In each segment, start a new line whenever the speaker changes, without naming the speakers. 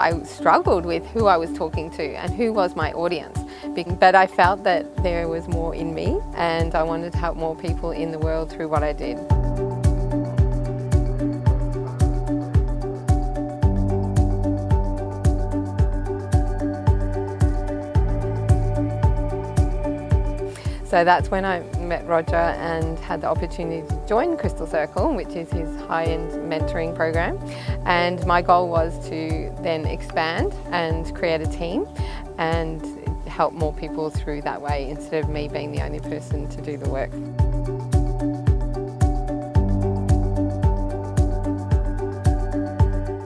I struggled with who I was talking to and who was my audience. But I felt that there was more in me, and I wanted to help more people in the world through what I did. So that's when I met Roger and had the opportunity to join Crystal Circle, which is his high-end mentoring program. And my goal was to then expand and create a team and help more people through that way, instead of me being the only person to do the work.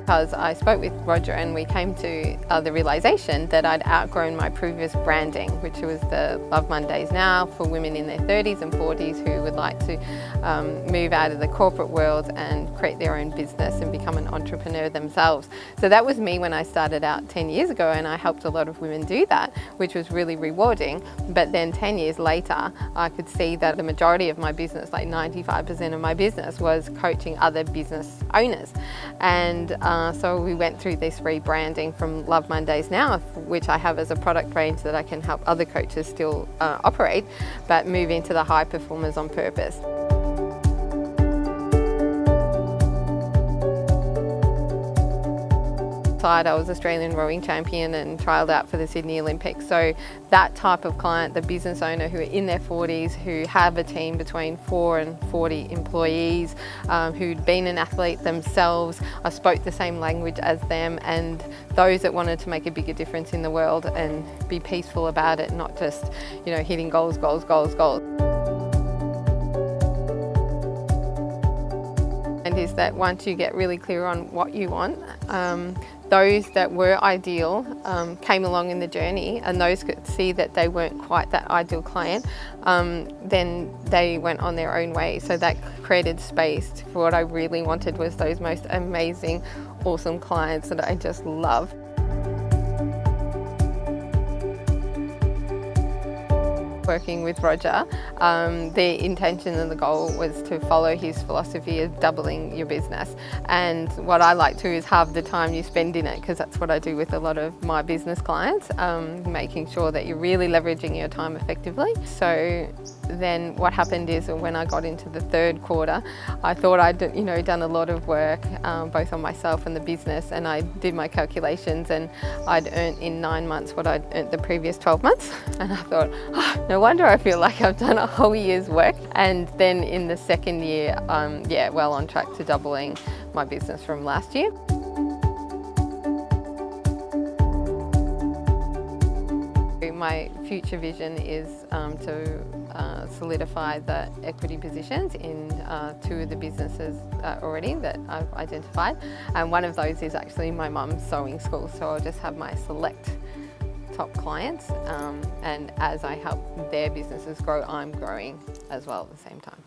Because I spoke with Roger and we came to the realisation that I'd outgrown my previous branding, which was the Love Mondays Now for women in their 30s and 40s who would like to move out of the corporate world and create their own business and become an entrepreneur themselves. So that was me when I started out 10 years ago, and I helped a lot of women do that, which was really rewarding. But then 10 years later, I could see that the majority of my business, like 95% of my business, was coaching other business owners. And so we went through this rebranding from Love Mondays Now, which I have as a product range that I can help other coaches still operate, but move into the high performers on purpose. I was Australian rowing champion and trialled out for the Sydney Olympics. So that type of client, the business owner who are in their 40s, who have a team between 4 and 40 employees, who'd been an athlete themselves, I spoke the same language as them, and those that wanted to make a bigger difference in the world and be peaceful about it, not just, you know, hitting goals, goals, goals, goals. And is that once you get really clear on what you want, those that were ideal came along in the journey, and those could see that they weren't quite that ideal client, then they went on their own way. So that created space for what I really wanted, was those most amazing, awesome clients that I just love. Working with Roger, the intention and the goal was to follow his philosophy of doubling your business. And what I like to is halve the time you spend in it, because that's what I do with a lot of my business clients, making sure that you're really leveraging your time effectively. So then what happened is, when I got into the third quarter, I thought I'd done a lot of work both on myself and the business, and I did my calculations, and I'd earned in 9 months what I'd earned the previous 12 months. And I thought, oh, no wonder I feel like I've done a whole year's work. And then in the second year, well on track to doubling my business from last year. My future vision is to solidify the equity positions in 2 of the businesses already that I've identified. And one of those is actually my mum's sewing school. So I'll just have my select top clients, and as I help their businesses grow, I'm growing as well at the same time.